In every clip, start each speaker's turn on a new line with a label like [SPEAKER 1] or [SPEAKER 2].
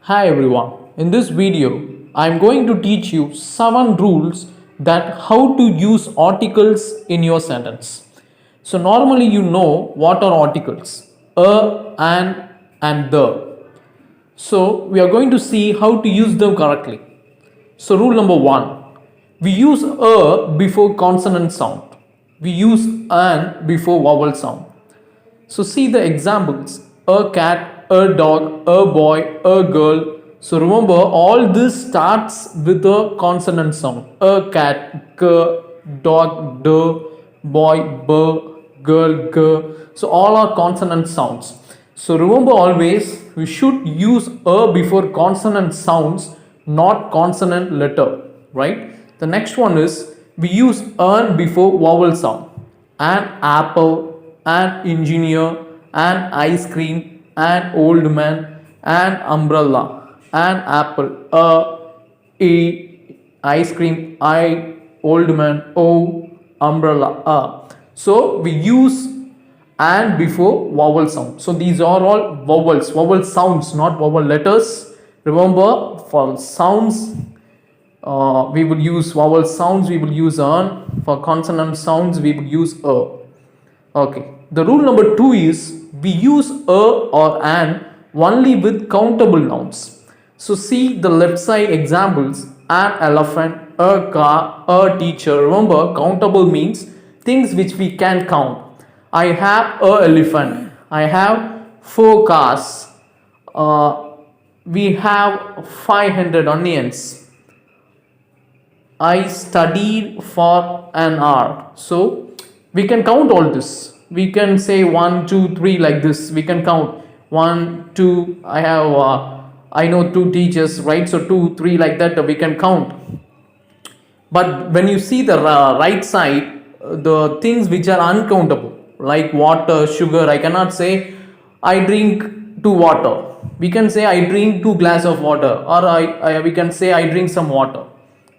[SPEAKER 1] Hi everyone. In this video, I am going to teach you 7 rules that how to use articles in your sentence. So normally you know what are articles? And the. So we are going to see how to use them correctly. So rule number 1. We use a before consonant sound. We use an before vowel sound. So see the examples: a cat, a dog, a boy, a girl. So remember, all this starts with a consonant sound. A cat, k, dog, d, boy, b, girl, g. So all are consonant sounds. So remember always, we should use a before consonant sounds, not consonant letter, right? The next one is we use an before vowel sound. An apple, an engineer, an ice cream, an old man, an umbrella, an apple, ice cream, old man, umbrella, So we use and before vowel sound. So these are all vowels, vowel sounds, not vowel letters. Remember, for sounds, we will use vowel sounds, we will use an. For consonant sounds, we will use a. Okay. The rule number 2 is we use a or an only with countable nouns. So see the left side examples: an elephant, a car, a teacher. Remember, countable means things which we can count. I have a elephant. I have 4 cars. We have 500 onions. I studied for an hour. So we can count all this. We can say 1, 2, 3 like this. We can count 1, 2. I know 2 teachers, right? So 2, 3 like that. We can count. But when you see the right side, the things which are uncountable, like water, sugar, I cannot say I drink 2 water. We can say I drink 2 glass of water, or we can say I drink some water,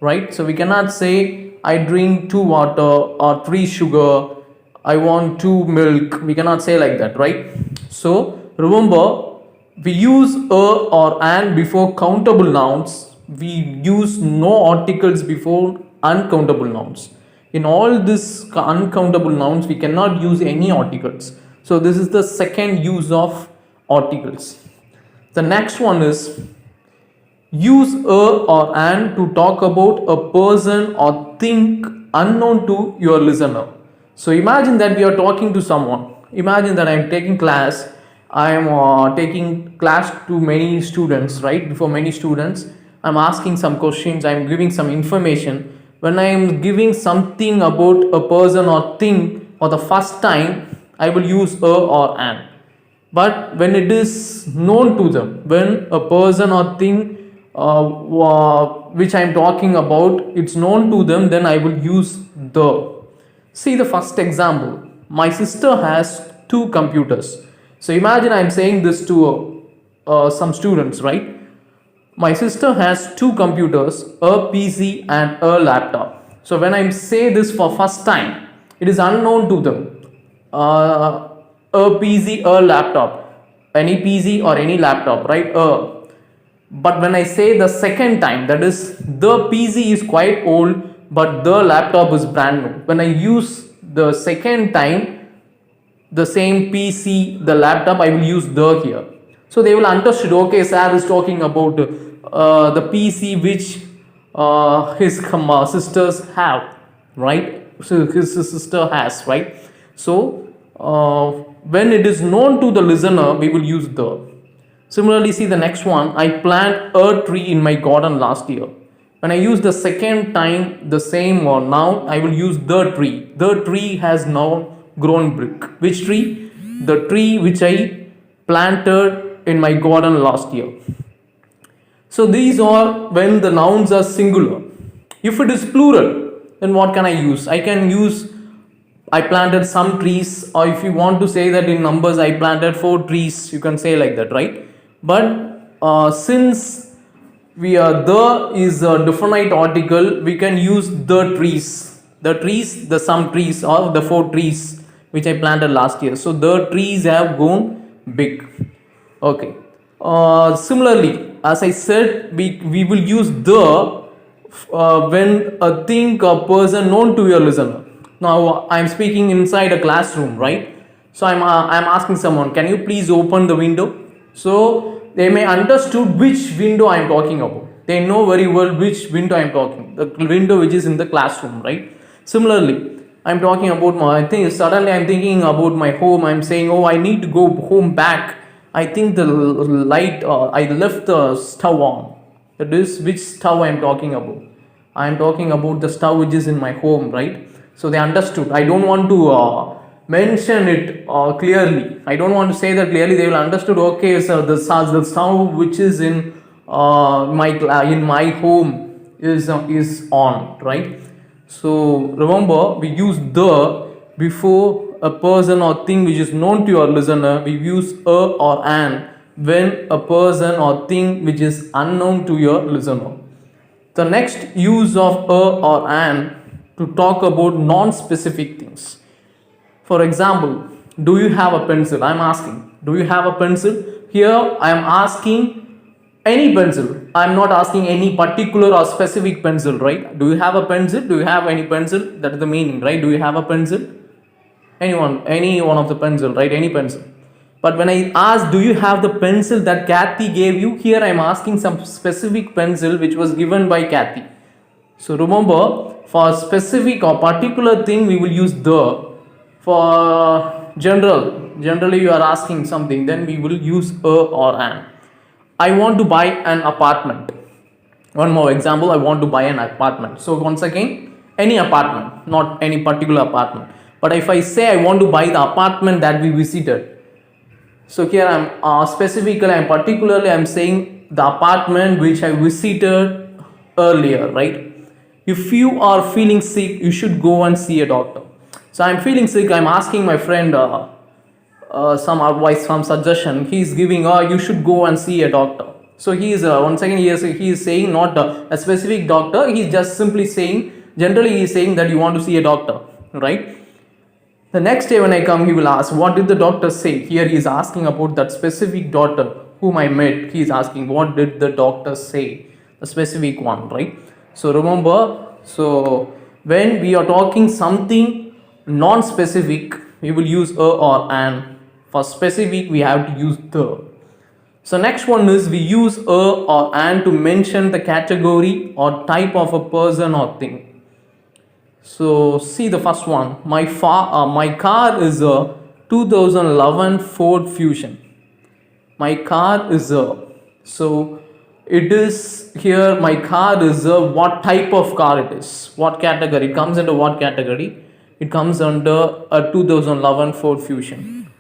[SPEAKER 1] right? So we cannot say I drink 2 water or 3 sugar, I want 2 milk. We cannot say like that, right? So remember, we use a or an before countable nouns. We use no articles before uncountable nouns. In all these uncountable nouns, we cannot use any articles. So this is the second use of articles. The next one is use a or an to talk about a person or thing unknown to your listener. So imagine that we are talking to someone. Imagine that I am taking class. I am taking class to many students, right? Before many students, I am asking some questions. I am giving some information. When I am giving something about a person or thing for the first time, I will use a or an. But when it is known to them, when a person or thing which I am talking about, it's known to them, then I will use the. See the first example. My sister has 2 computers. So imagine I am saying this to some students, right? My sister has 2 computers, a PC and a laptop. So when I say this for first time, it is unknown to them. A PC, a laptop, any PC or any laptop, right? But when I say the second time, that is, the PC is quite old, but the laptop is brand new. When I use the second time, the same PC, the laptop, I will use the here. So they will understand, okay, sir is talking about the PC which his sisters have, right? So his sister has, right? So when it is known to the listener, we will use the. Similarly, see the next one. I planted a tree in my garden last year. When I use the second time the same or noun, I will use the tree. The tree has now grown big. Which tree? The tree which I planted in my garden last year. So these are when the nouns are singular. If it is plural, then what can I use? I can use I planted some trees, or if you want to say that in numbers, I planted 4 trees, you can say like that, right? But since we are the is a definite article, we can use the trees, the some trees, or the 4 trees which I planted last year. So the trees have grown big. Okay. Similarly, as I said, we will use the when a thing or person known to your listener. Now I'm speaking inside a classroom, right? So I'm asking someone, can you please open the window? So they may understood which window I'm talking about. They know very well which window I'm talking. The window which is in the classroom, right? Similarly, I'm talking about my thing. Suddenly I'm thinking about my home. I'm saying, oh, I need to go home back. I think the light. I left the stove on. That is which stove I'm talking about. I'm talking about the stove which is in my home, right? So they understood. I don't want to mention it clearly. I don't want to say that clearly. They will understood. Okay, so the stove which is in my home is on, right? So remember, we use the before a person or thing which is known to your listener. We use a or an when a person or thing which is unknown to your listener. The next use of a or an to talk about non-specific things. For example, do you have a pencil? I'm asking, do you have a pencil? Here I am asking any pencil. I'm not asking any particular or specific pencil, right? Do you have a pencil? Do you have any pencil? That is the meaning, right? Do you have a pencil? Any one of the pencil, right? Any pencil. But when I ask, do you have the pencil that Kathy gave you? Here I am asking some specific pencil which was given by Kathy. So remember, for specific or particular thing, we will use the. For generally you are asking something, then we will use a or an. I want to buy an apartment. One more example, I want to buy an apartment. So once again, any apartment, not any particular apartment. But if I say I want to buy the apartment that we visited, so here I'm specifically, I'm particularly, I'm saying the apartment which I visited earlier, right? If you are feeling sick, you should go and see a doctor. So I'm feeling sick, I'm asking my friend some advice, some suggestion. He is giving, you should go and see a doctor. So he is once again he is saying not a specific doctor. He is just simply saying, generally he is saying that you want to see a doctor, right? The next day when I come, he will ask, what did the doctor say? Here he is asking about that specific doctor whom I met. He is asking, what did the doctor say? The specific one, right? So remember, so when we are talking something non-specific, we will use a or an. For specific, we have to use the. So next one is we use a or an to mention the category or type of a person or thing. So see the first one. My car is a 2011 Ford Fusion. My car is a, so it is here. My car is a, what type of car it is? What category? It comes under what category? It comes under a 2011 Ford Fusion.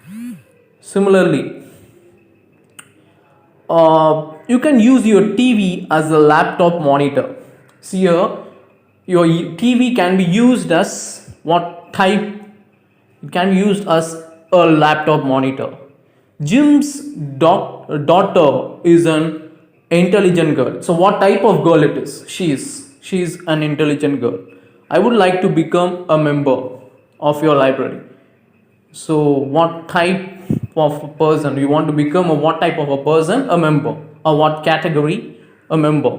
[SPEAKER 1] Similarly, you can use your TV as a laptop monitor. See here, your TV can be used as what type? It can be used as a laptop monitor. Jim's daughter is an intelligent girl. So what type of girl it is? She is an intelligent girl. I would like to become a member of your library. So what type of a person you want to become? What type of a person? A member. Or what category? A member.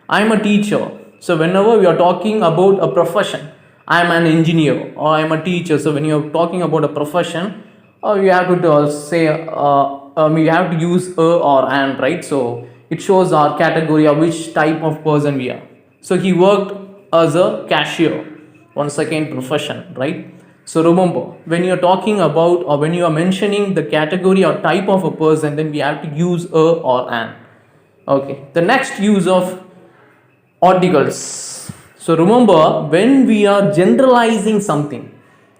[SPEAKER 1] I am a teacher. So whenever we are talking about a profession, I am an engineer or I am a teacher. So when you are talking about a profession, you have to say you have to use a or an, right? So it shows our category or which type of person we are. So he worked as a cashier. Once again, profession, right? So remember, when you are talking about or when you are mentioning the category or type of a person, then we have to use a or an. Okay. The next use of articles. So remember, when we are generalizing something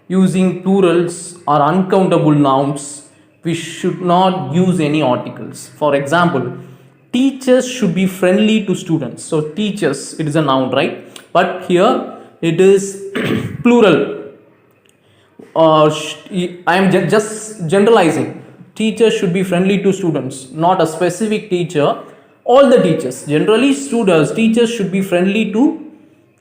[SPEAKER 1] using plurals or uncountable nouns, we should not use any articles. For example, teachers should be friendly to students. So teachers, it is a noun, right? But here it is plural. I am just generalizing. Teachers should be friendly to students, not a specific teacher. All the teachers, generally teachers should be friendly to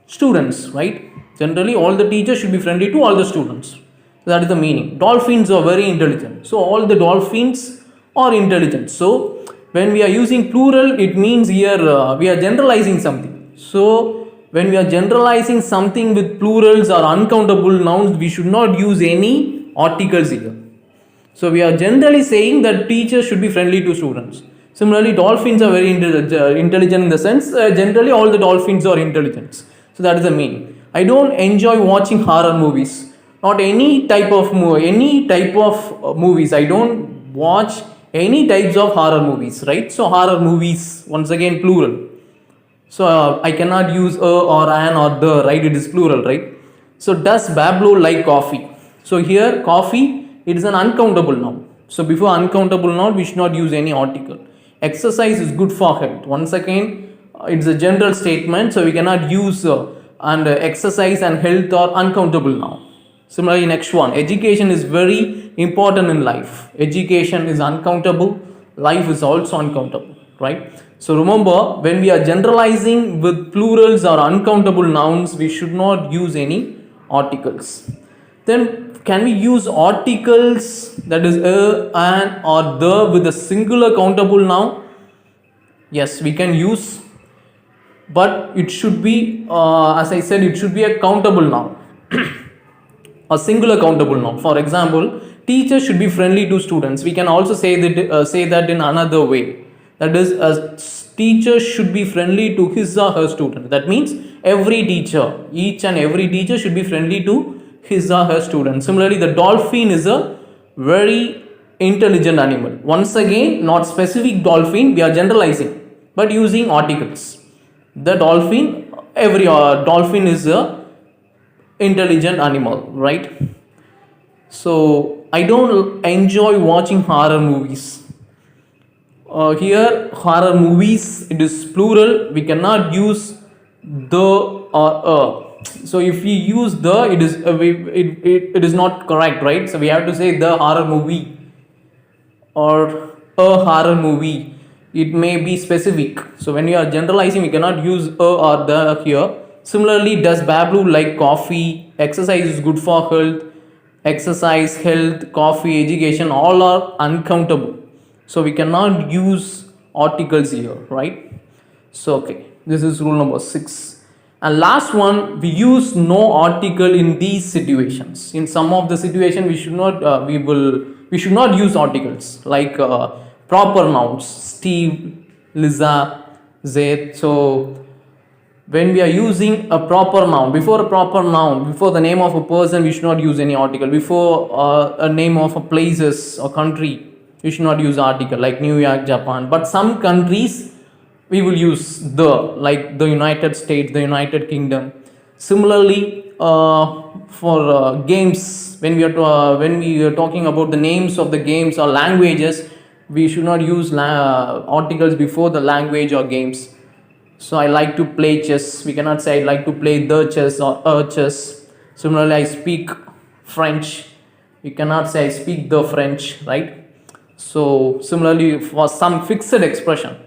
[SPEAKER 1] students, right? Generally all the teachers should be friendly to all the students. That is the meaning. Dolphins are very intelligent. So all the dolphins are intelligent. So When we are using plural, it means here we are generalizing something. So when we are generalizing something with plurals or uncountable nouns, we should not use any articles here. So we are generally saying that teachers should be friendly to students. Similarly, dolphins are very intelligent in the sense, generally all the dolphins are intelligent. So that is the meaning. I don't enjoy watching horror movies. Not any type of movies. I don't watch any types of horror movies, right? So horror movies, once again plural. So I cannot use a or an or the, right? It is plural, right? So does Bablo like coffee? So here coffee, it is an uncountable noun. So before uncountable noun, we should not use any article. Exercise is good for health. Once again, it's a general statement, so we cannot use and exercise and health are uncountable noun. Similarly, next one, education is very important in life. Education is uncountable, life is also uncountable, right? So remember, when we are generalizing with plurals or uncountable nouns, we should not use any articles. Then can we use articles, that is a, an or the, with a singular countable noun? Yes, we can use, but it should be, as I said, it should be a countable noun. A singular countable noun. For example, teachers should be friendly to students. We can also say that in another way. That is, a teacher should be friendly to his or her student. That means every teacher, each and every teacher should be friendly to his or her student. Similarly, the dolphin is a very intelligent animal. Once again, not specific dolphin, we are generalizing, but using articles. The dolphin, every dolphin is a intelligent animal, right? So I don't enjoy watching horror movies. Here horror movies, it is plural, we cannot use the or a. So if we use the, it is it is not correct, right? So we have to say the horror movie or a horror movie. It may be specific. So when you are generalizing, we cannot use a or the here. Similarly, does Bablu like coffee? Exercise is good for health. Exercise, health, coffee, education, all are uncountable. So we cannot use articles here, right? So okay, this is rule number 6. And last one, we use no article in these situations. In some of the situation, we should not we should not use articles like proper nouns, Steve, Liza, Zaid. So when we are using a proper noun, before a proper noun, before the name of a person, we should not use any article. Before a name of a places or country, we should not use article like New York, Japan. But some countries we will use the, like the United States, the United Kingdom. Similarly, for games, when we are talking about the names of the games or languages, we should not use articles before the language or games. So I like to play chess. We cannot say I like to play the chess or a chess. Similarly, I speak French. We cannot say I speak the French, right? So similarly, for some fixed expression,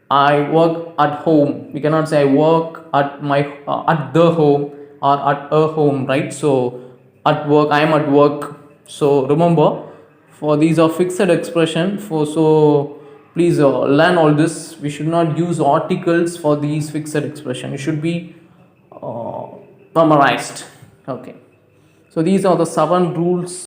[SPEAKER 1] I work at home. We cannot say I work at my at the home or at a home, right? So at work, I am at work. So remember, for these are fixed expression. So please learn all this. We should not use articles for these fixed expression. It should be memorized. Okay. So these are the 7 rules